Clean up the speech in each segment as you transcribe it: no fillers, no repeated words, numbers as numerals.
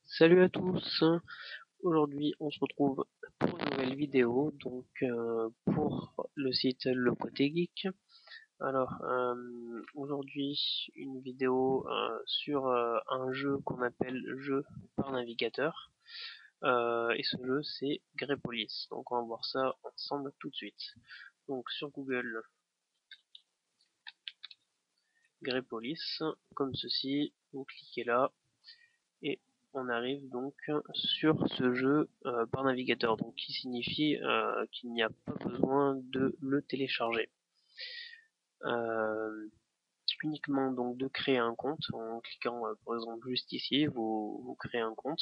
Salut à tous, aujourd'hui on se retrouve pour une nouvelle vidéo, donc pour le site Le Côté Geek. Alors aujourd'hui une vidéo sur un jeu qu'on appelle jeu par navigateur, et ce jeu c'est Grepolis, donc on va voir ça ensemble tout de suite. Donc sur Google, Grepolis, comme ceci, vous cliquez là, et on arrive donc sur ce jeu par navigateur, donc qui signifie qu'il n'y a pas besoin de le télécharger. Uniquement donc de créer un compte en cliquant par exemple juste ici, vous créez un compte,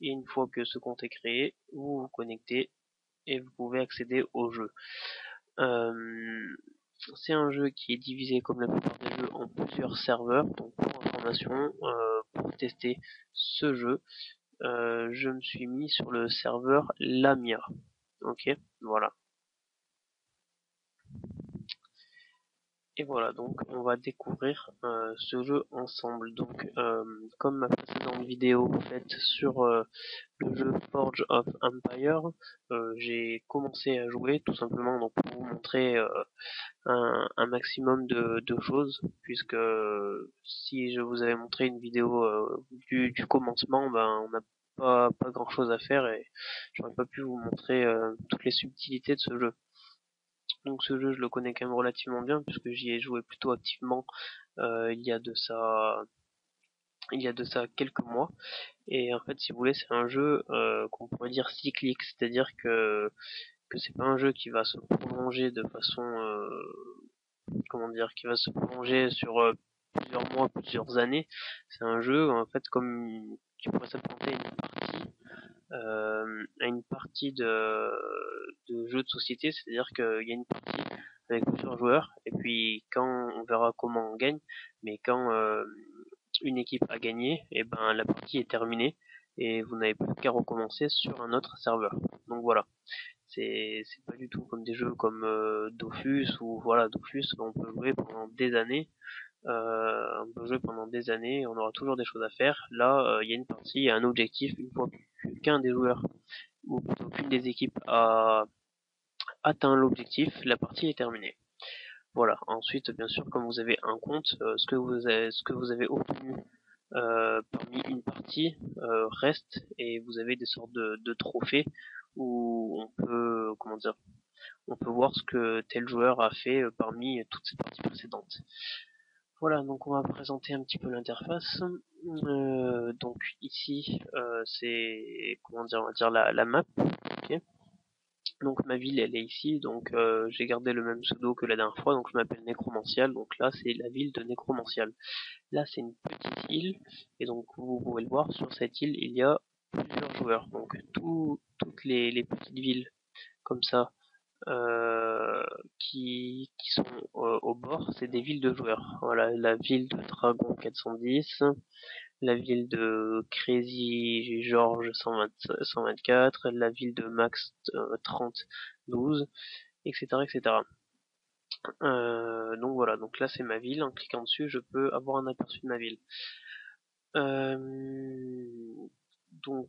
et une fois que ce compte est créé, vous vous connectez et vous pouvez accéder au jeu. C'est un jeu qui est divisé comme la plupart des jeux en plusieurs serveurs, donc pour information, pour tester ce jeu, je me suis mis sur le serveur Lamia. Ok, voilà. Et voilà, donc on va découvrir ce jeu ensemble. Donc comme ma précédente vidéo faite sur le jeu Forge of Empire, j'ai commencé à jouer tout simplement donc pour vous montrer un maximum de choses, puisque si je vous avais montré une vidéo du commencement, ben on n'a pas grand chose à faire et j'aurais pas pu vous montrer toutes les subtilités de ce jeu. Donc ce jeu je le connais quand même relativement bien puisque j'y ai joué plutôt activement il y a de ça quelques mois, et en fait si vous voulez c'est un jeu qu'on pourrait dire cyclique, c'est-à-dire que c'est pas un jeu qui va se prolonger de façon qui va se prolonger sur plusieurs mois, plusieurs années. C'est un jeu en fait comme qui pourrait s'apparenter à une partie de jeu de société, c'est-à-dire qu'il y a une partie avec plusieurs joueurs, et puis quand on verra comment on gagne, mais quand une équipe a gagné, et ben la partie est terminée et vous n'avez plus qu'à recommencer sur un autre serveur. Donc voilà, c'est pas du tout comme des jeux comme Dofus, ou voilà, Dofus on peut jouer pendant des années, on aura toujours des choses à faire. Là il y a une partie, il y a un objectif, une fois qu'un des joueurs ou plutôt qu'une des équipes a atteint l'objectif, la partie est terminée. Voilà. Ensuite, bien sûr, comme vous avez un compte, ce que vous avez obtenu parmi une partie reste, et vous avez des sortes de trophées où on peut voir ce que tel joueur a fait parmi toutes ces parties précédentes. Voilà, donc on va présenter un petit peu l'interface. Donc ici, c'est on va dire la map. Okay. Donc ma ville elle est ici, donc j'ai gardé le même pseudo que la dernière fois, donc je m'appelle Necromancial, donc là c'est la ville de Necromancial. Là c'est une petite île, et donc vous pouvez le voir, sur cette île il y a plusieurs joueurs, donc toutes les petites villes comme ça qui sont au bord, c'est des villes de joueurs. Voilà, la ville de Dragon 410, la ville de Crazy George 124, la ville de Max 3012, etc. etc. Donc voilà, donc là c'est ma ville, en cliquant dessus je peux avoir un aperçu de ma ville. Donc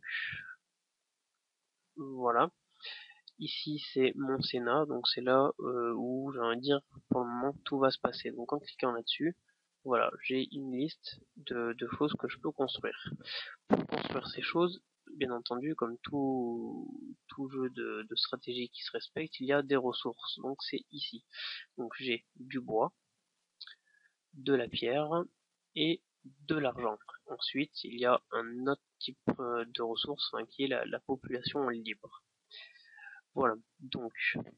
voilà, ici c'est mon Sénat, donc c'est là où j'ai envie de dire pour le moment tout va se passer. Donc en cliquant là-dessus, voilà, j'ai une liste de choses que je peux construire. Pour construire ces choses, bien entendu, comme tout jeu de stratégie qui se respecte, il y a des ressources. Donc c'est ici. Donc j'ai du bois, de la pierre et de l'argent. Ensuite, il y a un autre type de ressources qui est la population libre. Voilà, donc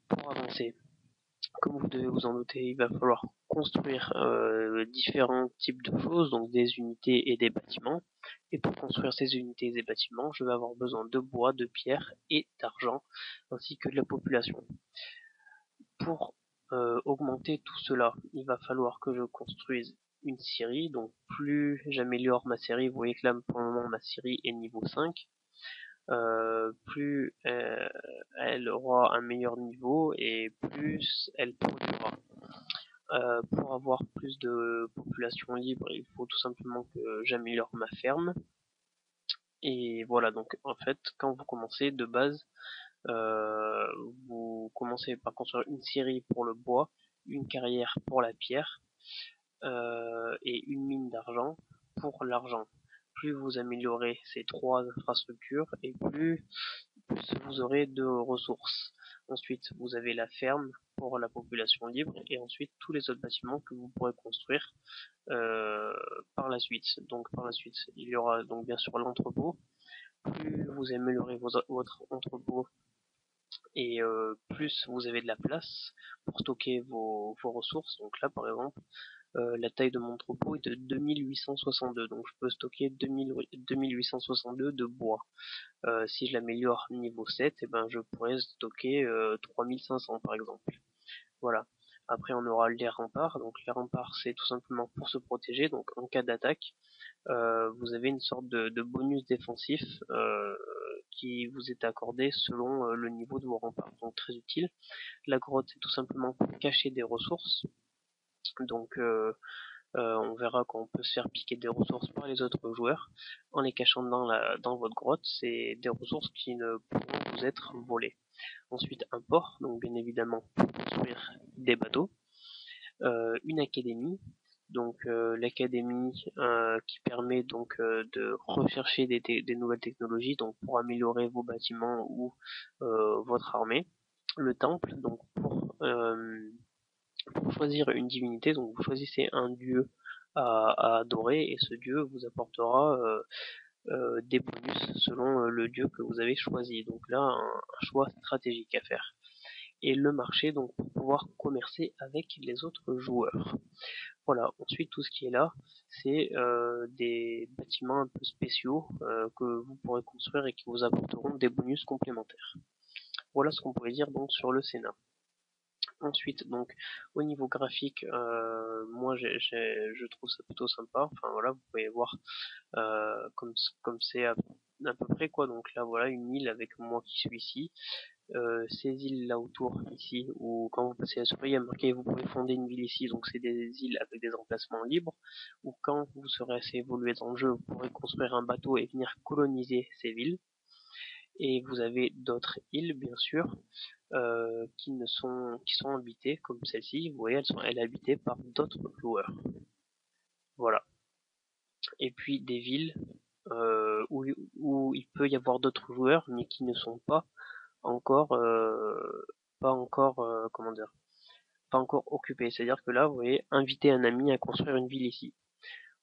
pour avancer, comme vous devez vous en douter, il va falloir construire différents types de choses, donc des unités et des bâtiments. Et pour construire ces unités et ces bâtiments, je vais avoir besoin de bois, de pierre et d'argent, ainsi que de la population. Pour augmenter tout cela, il va falloir que je construise une scierie, donc plus j'améliore ma scierie, vous voyez que là pour le moment ma scierie est niveau 5, plus elle aura un meilleur niveau et plus elle produira. Pour avoir plus de population libre, il faut tout simplement que j'améliore ma ferme. Et voilà, donc en fait, quand vous commencez de base, euh, vous commencez par construire une scierie pour le bois, une carrière pour la pierre, et une mine d'argent pour l'argent. Plus vous améliorez ces trois infrastructures et plus vous aurez de ressources. Ensuite, vous avez la ferme pour la population libre et ensuite tous les autres bâtiments que vous pourrez construire euh, par la suite. Donc par la suite, il y aura donc bien sûr l'entrepôt. Plus vous améliorez votre entrepôt et plus vous avez de la place pour stocker vos ressources. Donc là par exemple, la taille de mon entrepôt est de 2862, donc je peux stocker 2862 de bois. Si je l'améliore niveau 7, et ben je pourrais stocker 3500 par exemple. Voilà. Après on aura les remparts, donc les remparts c'est tout simplement pour se protéger, donc en cas d'attaque, vous avez une sorte de bonus défensif qui vous est accordé selon le niveau de vos remparts, donc très utile. La grotte c'est tout simplement pour cacher des ressources, donc on verra qu'on peut se faire piquer des ressources par les autres joueurs en les cachant dans votre grotte. C'est des ressources qui ne pourront vous être volées. Ensuite, un port, donc bien évidemment pour construire des bateaux. Une académie, donc l'académie qui permet donc de rechercher des nouvelles technologies, donc pour améliorer vos bâtiments ou votre armée. Le temple, donc pour choisir une divinité, donc vous choisissez un dieu à adorer et ce dieu vous apportera des bonus selon le dieu que vous avez choisi. Donc là, un choix stratégique à faire. Et le marché, donc pour pouvoir commercer avec les autres joueurs. Voilà, ensuite tout ce qui est là, c'est des bâtiments un peu spéciaux que vous pourrez construire et qui vous apporteront des bonus complémentaires. Voilà ce qu'on pourrait dire donc sur le Sénat. Ensuite, donc, au niveau graphique, moi, je trouve ça plutôt sympa. Enfin, voilà, vous pouvez voir comme c'est à peu près, quoi. Donc là, voilà, une île avec moi qui suis ici. Ces îles là autour, ici, où quand vous passez la souris, il y a marqué vous pouvez fonder une ville ici. Donc c'est des îles avec des emplacements libres. Ou quand vous serez assez évolué dans le jeu, vous pourrez construire un bateau et venir coloniser ces villes. Et vous avez d'autres îles, bien sûr, qui sont habitées comme celle-ci. Vous voyez, elle est habitée par d'autres joueurs. Voilà. Et puis des villes où il peut y avoir d'autres joueurs, mais qui ne sont encore, pas encore, comment dire, pas encore occupés. C'est-à-dire que là, vous voyez, inviter un ami à construire une ville ici.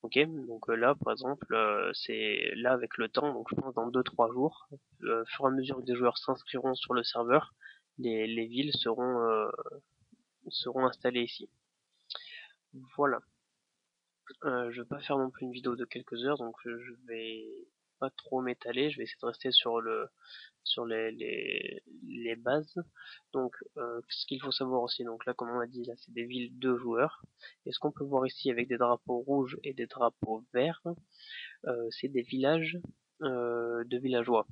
Ok, donc là, par exemple, c'est là avec le temps, donc je pense dans 2-3 jours, au fur et à mesure que des joueurs s'inscriront sur le serveur, les villes seront installées ici. Voilà. Je vais pas faire non plus une vidéo de quelques heures, donc je vais pas trop m'étaler. Je vais essayer de rester sur les bases. Donc, ce qu'il faut savoir aussi, donc là, comme on a dit, là, c'est des villes de joueurs. Et ce qu'on peut voir ici avec des drapeaux rouges et des drapeaux verts, c'est des villages de villageois.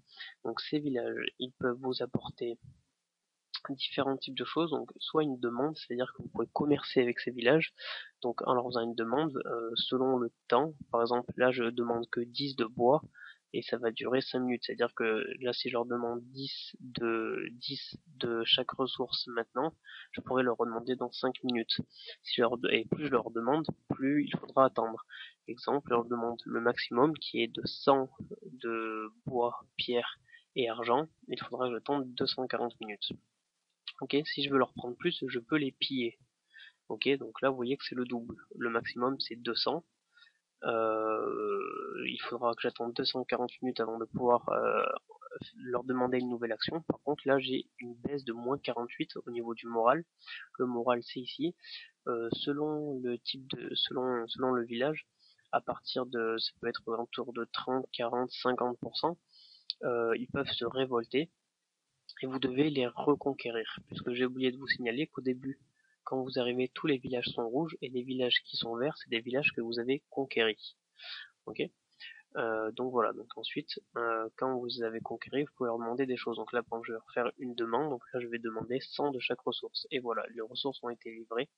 Donc, ces villages, ils peuvent vous apporter différents types de choses, donc soit une demande, c'est-à-dire que vous pouvez commercer avec ces villages, donc en leur faisant une demande selon le temps, par exemple là je demande que 10 de bois et ça va durer 5 minutes, c'est-à-dire que là si je leur demande 10 de chaque ressource maintenant, je pourrais leur demander dans 5 minutes. Et plus je leur demande, plus il faudra attendre. Exemple, je leur demande le maximum qui est de 100 de bois, pierre et argent, il faudra que je tente 240 minutes. Ok, si je veux leur prendre plus, je peux les piller. Ok, donc là vous voyez que c'est le double. Le maximum c'est 200. Il faudra que j'attende 240 minutes avant de pouvoir leur demander une nouvelle action. Par contre là j'ai une baisse de moins 48 au niveau du moral. Le moral c'est ici. Selon le type selon le village, à partir de ça peut être autour de 30, 40, 50%, ils peuvent se révolter et vous devez les reconquérir. Puisque j'ai oublié de vous signaler qu'au début quand vous arrivez, tous les villages sont rouges, et les villages qui sont verts, c'est des villages que vous avez conquéris. Ok. Donc voilà, donc ensuite, quand vous avez conquéri, vous pouvez leur demander des choses. Donc là, je vais refaire une demande, donc là je vais demander 100 de chaque ressource. Et voilà, les ressources ont été livrées.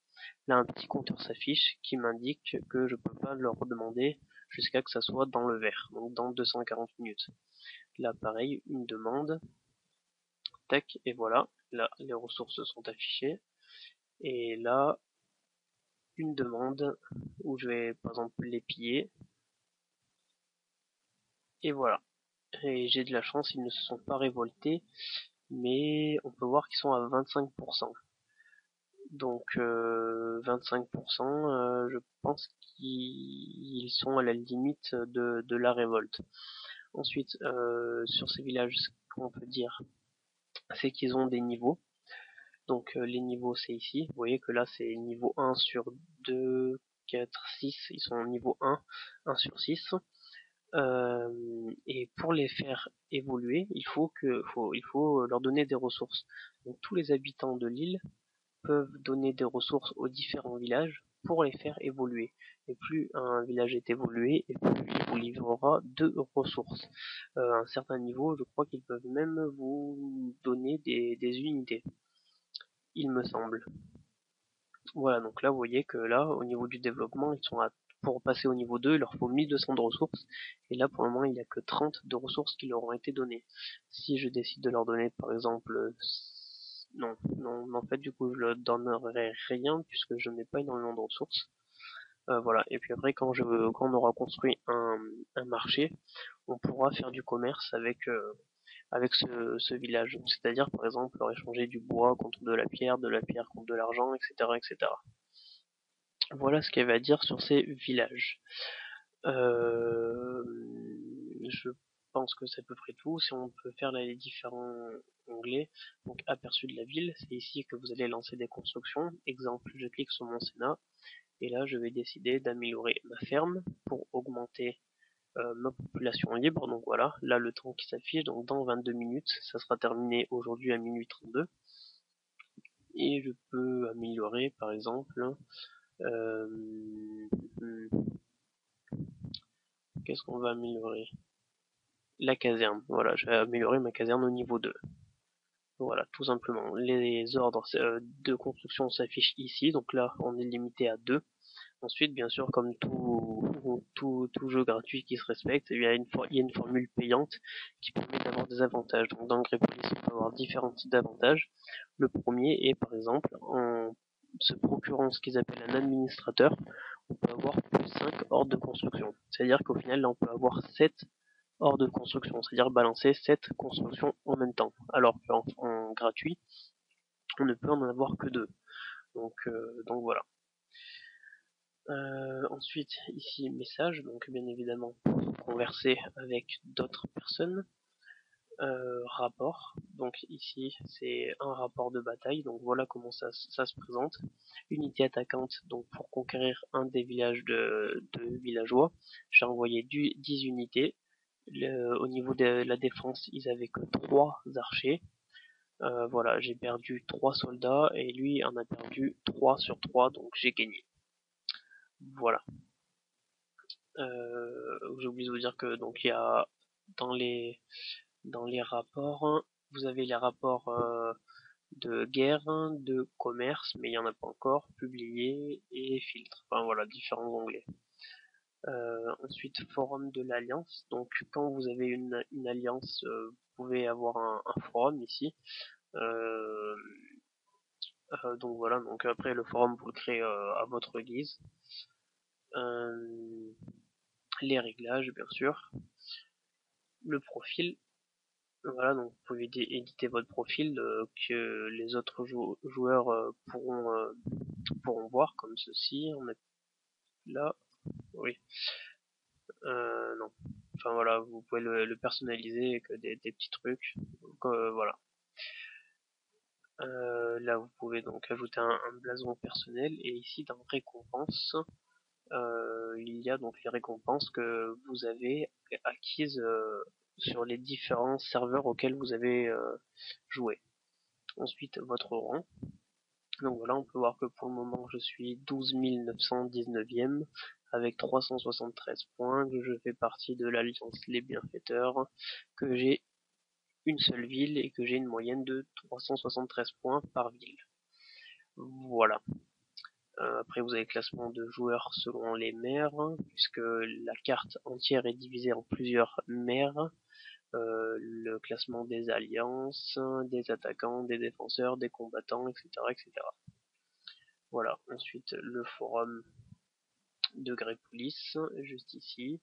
Là, un petit compteur s'affiche qui m'indique que je peux pas leur demander jusqu'à que ça soit dans le vert, donc dans 240 minutes. Là, pareil, une demande, tac, et voilà, là, les ressources sont affichées. Et là, une demande où je vais, par exemple, les piller. Et voilà. Et j'ai de la chance, ils ne se sont pas révoltés, mais on peut voir qu'ils sont à 25%. Donc 25%, je pense qu'ils sont à la limite de la révolte. Ensuite, sur ces villages, ce qu'on peut dire, c'est qu'ils ont des niveaux. Donc les niveaux, c'est ici. Vous voyez que là, c'est niveau 1 sur 2, 4, 6. Ils sont au niveau 1, 1 sur 6. Et pour les faire évoluer, il faut leur donner des ressources. Donc tous les habitants de l'île peuvent donner des ressources aux différents villages pour les faire évoluer. Et plus un village est évolué, et plus il vous livrera de ressources. À un certain niveau, je crois qu'ils peuvent même vous donner des unités, il me semble. Voilà, donc là, vous voyez que là, au niveau du développement, pour passer au niveau 2, il leur faut 1200 de ressources. Et là, pour le moment, il n'y a que 30 de ressources qui leur ont été données. Si je décide de leur donner, par exemple, non, non, en fait, du coup, je leur donnerai rien puisque je n'ai pas énormément de ressources. Voilà. Et puis après, quand on aura construit un marché, on pourra faire du commerce avec ce village. C'est-à-dire, par exemple, leur échanger du bois contre de la pierre contre de l'argent, etc., etc. Voilà ce qu'il y avait à dire sur ces villages. Je pense que c'est à peu près tout. Si on peut faire là les différents onglets, donc aperçu de la ville, c'est ici que vous allez lancer des constructions. Exemple, je clique sur mon Sénat, et là je vais décider d'améliorer ma ferme pour augmenter ma population libre. Donc voilà, là le temps qui s'affiche, donc dans 22 minutes, ça sera terminé aujourd'hui à minuit 32. Et je peux améliorer par exemple euh, qu'est-ce qu'on va améliorer? La caserne. Voilà, je vais améliorer ma caserne au niveau 2. Voilà, tout simplement. Les ordres de construction s'affichent ici, donc là on est limité à 2. Ensuite, bien sûr, comme tout jeu gratuit qui se respecte, il y a une formule payante qui permet d'avoir des avantages. Donc dans Grepolis, on peut avoir différents types d'avantages. Le premier est par exemple, en se procurant ce qu'ils appellent un administrateur, on peut avoir plus 5 ordres de construction. C'est-à-dire qu'au final, là, on peut avoir 7 hors de construction, c'est-à-dire balancer 7 constructions en même temps. Alors qu'en gratuit, on ne peut en avoir que 2. Donc voilà. Ensuite, ici, message, donc bien évidemment, pour converser avec d'autres personnes. Rapport, donc ici, c'est un rapport de bataille, donc voilà comment ça se présente. Unité attaquante, donc pour conquérir un des villages de villageois, j'ai envoyé 10 unités. Au niveau de la défense, ils avaient que 3 archers. Voilà, j'ai perdu 3 soldats et lui en a perdu 3 sur 3, donc j'ai gagné. Voilà. J'ai oublié de vous dire que donc il y a dans les rapports, vous avez les rapports de guerre, de commerce, mais il n'y en a pas encore, publié et filtre. Enfin voilà, différents onglets. Ensuite, forum de l'alliance. Donc quand vous avez une alliance, vous pouvez avoir un forum ici. Euh, donc voilà, donc après le forum vous le créez à votre guise. Euh, les réglages bien sûr. Le profil. Voilà, donc vous pouvez éditer votre profil que les autres joueurs pourront voir comme ceci. On est là, oui. Non. Enfin voilà, vous pouvez le personnaliser avec des petits trucs. Donc, voilà. Là, vous pouvez donc ajouter un blason personnel et ici dans récompenses, il y a donc les récompenses que vous avez acquises sur les différents serveurs auxquels vous avez joué. Ensuite, votre rang. Donc voilà, on peut voir que pour le moment je suis 12 919e avec 373 points, que je fais partie de l'Alliance Les Bienfaiteurs, que j'ai une seule ville et que j'ai une moyenne de 373 points par ville. Voilà. Après vous avez le classement de joueurs selon les maires, puisque la carte entière est divisée en plusieurs maires. Le classement des alliances, des attaquants, des défenseurs, des combattants, etc. etc. Voilà, ensuite le forum de Greypolis, juste ici,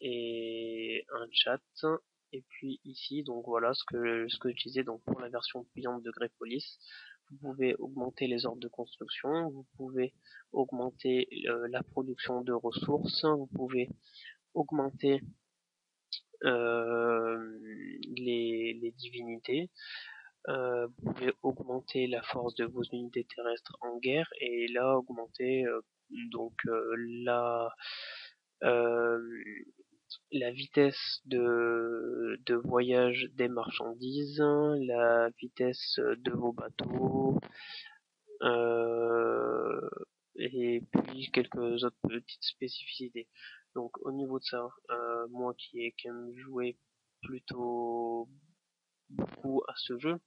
et un chat, et puis ici, donc voilà ce que je disais, donc pour la version payante de Greypolis, vous pouvez augmenter les ordres de construction, vous pouvez augmenter la production de ressources, vous pouvez augmenter les divinités, vous pouvez augmenter la force de vos unités terrestres en guerre et là augmenter donc euh, la vitesse de voyage des marchandises, la vitesse de vos bateaux, euh, et puis quelques autres petites spécificités. Donc au niveau de ça, moi qui ai quand même joué plutôt beaucoup à ce jeu,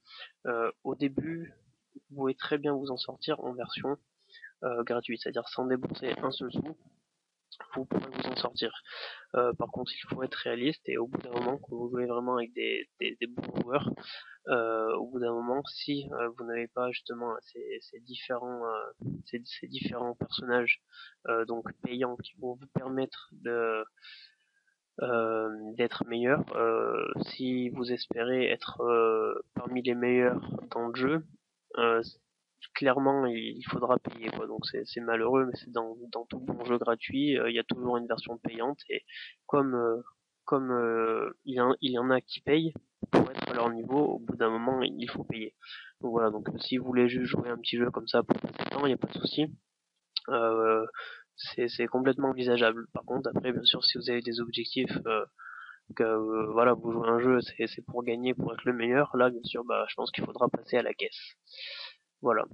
au début, vous pouvez très bien vous en sortir en version gratuite, c'est-à-dire sans débourser un seul sou, vous pourrez vous en sortir. Par contre, il faut être réaliste et au bout d'un moment, quand vous jouez vraiment avec des bons joueurs, au bout d'un moment, si vous n'avez pas justement ces différents personnages donc payants qui vont vous permettre d'être meilleur, si vous espérez être parmi les meilleurs dans le jeu, euh, clairement il faudra payer quoi. Donc c'est malheureux, mais c'est dans tout bon jeu gratuit, il y a toujours une version payante et comme il y en a qui payent pour être à leur niveau, au bout d'un moment il faut payer. Donc voilà, donc si vous voulez juste jouer un petit jeu comme ça pour passer le temps, il n'y a pas de souci. Euh, c'est complètement envisageable. Par contre, après, bien sûr, si vous avez des objectifs, que voilà, vous jouez un jeu, c'est pour gagner, pour être le meilleur, là, bien sûr, bah, je pense qu'il faudra passer à la caisse. Voilà.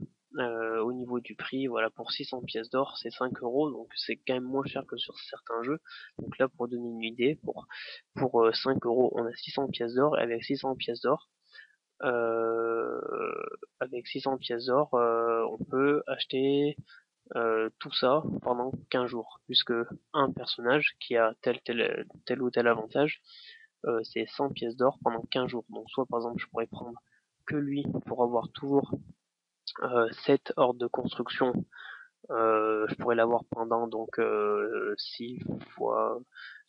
Au niveau du prix, voilà, pour 600 pièces d'or, c'est 5 euros, donc c'est quand même moins cher que sur certains jeux. Donc là, pour donner une idée, pour 5 euros, on a 600 pièces d'or, et euh, avec 600 pièces d'or, on peut acheter tout ça pendant 15 jours, puisque un personnage qui a tel ou tel avantage, c'est 100 pièces d'or pendant 15 jours. Donc soit par exemple je pourrais prendre que lui pour avoir toujours 7 ordres de construction, je pourrais l'avoir pendant donc 6 fois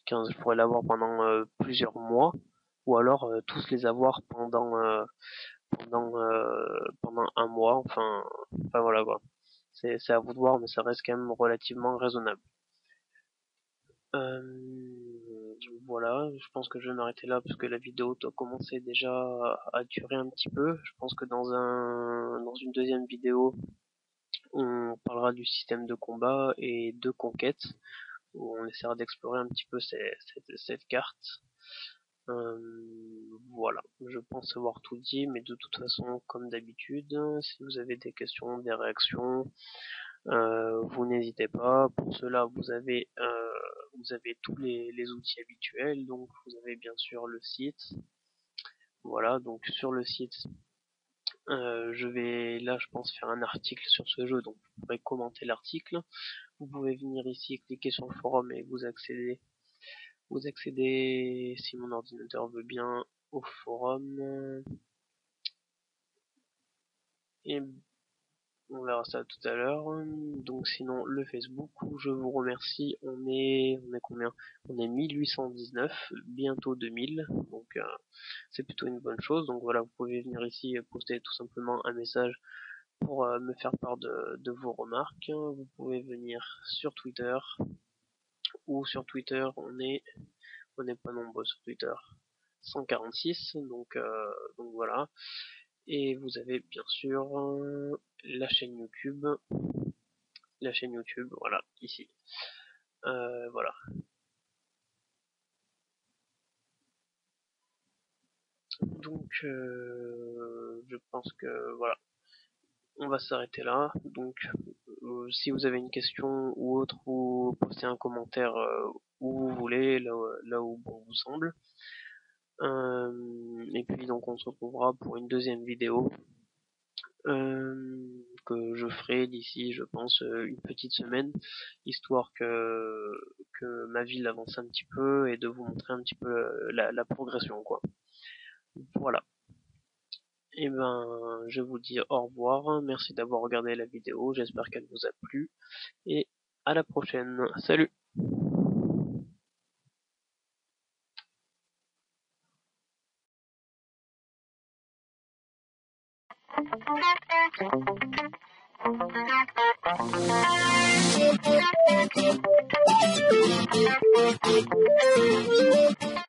15, je pourrais l'avoir pendant plusieurs mois, ou alors tous les avoir pendant un mois, enfin voilà quoi. C'est à vous de voir, mais ça reste quand même relativement raisonnable. Voilà, je pense que je vais m'arrêter là parce que la vidéo doit commencer déjà à durer un petit peu. Je pense que dans une deuxième vidéo, on parlera du système de combat et de conquête, où on essaiera d'explorer un petit peu cette carte. Voilà, je pense avoir tout dit, mais de toute façon, comme d'habitude, si vous avez des questions, des réactions, vous n'hésitez pas. Pour cela, vous avez tous les outils habituels. Donc, vous avez bien sûr le site. Voilà, donc sur le site, je vais là, je pense, faire un article sur ce jeu. Donc, vous pourrez commenter l'article. Vous pouvez venir ici, cliquer sur le forum et vous accédez, si mon ordinateur veut bien, au forum. Et on verra ça tout à l'heure. Donc sinon le Facebook, où je vous remercie, on est combien? On est 1819, bientôt 2000, donc c'est plutôt une bonne chose. Donc voilà, vous pouvez venir ici poster tout simplement un message pour me faire part de vos remarques. Vous pouvez venir sur Twitter, ou sur Twitter on n'est pas nombreux sur Twitter. 146, donc voilà. Et vous avez bien sûr la chaîne YouTube, voilà, ici. Voilà. Donc, je pense que voilà. on va s'arrêter là. Donc, si vous avez une question ou autre, vous postez un commentaire où vous voulez, là où bon vous semble. Et puis donc on se retrouvera pour une deuxième vidéo que je ferai d'ici, je pense, une petite semaine, histoire que ma ville avance un petit peu et de vous montrer un petit peu la progression, quoi. Voilà. Et ben, je vous dis au revoir. Merci d'avoir regardé la vidéo. J'espère qu'elle vous a plu. Et à la prochaine. Salut!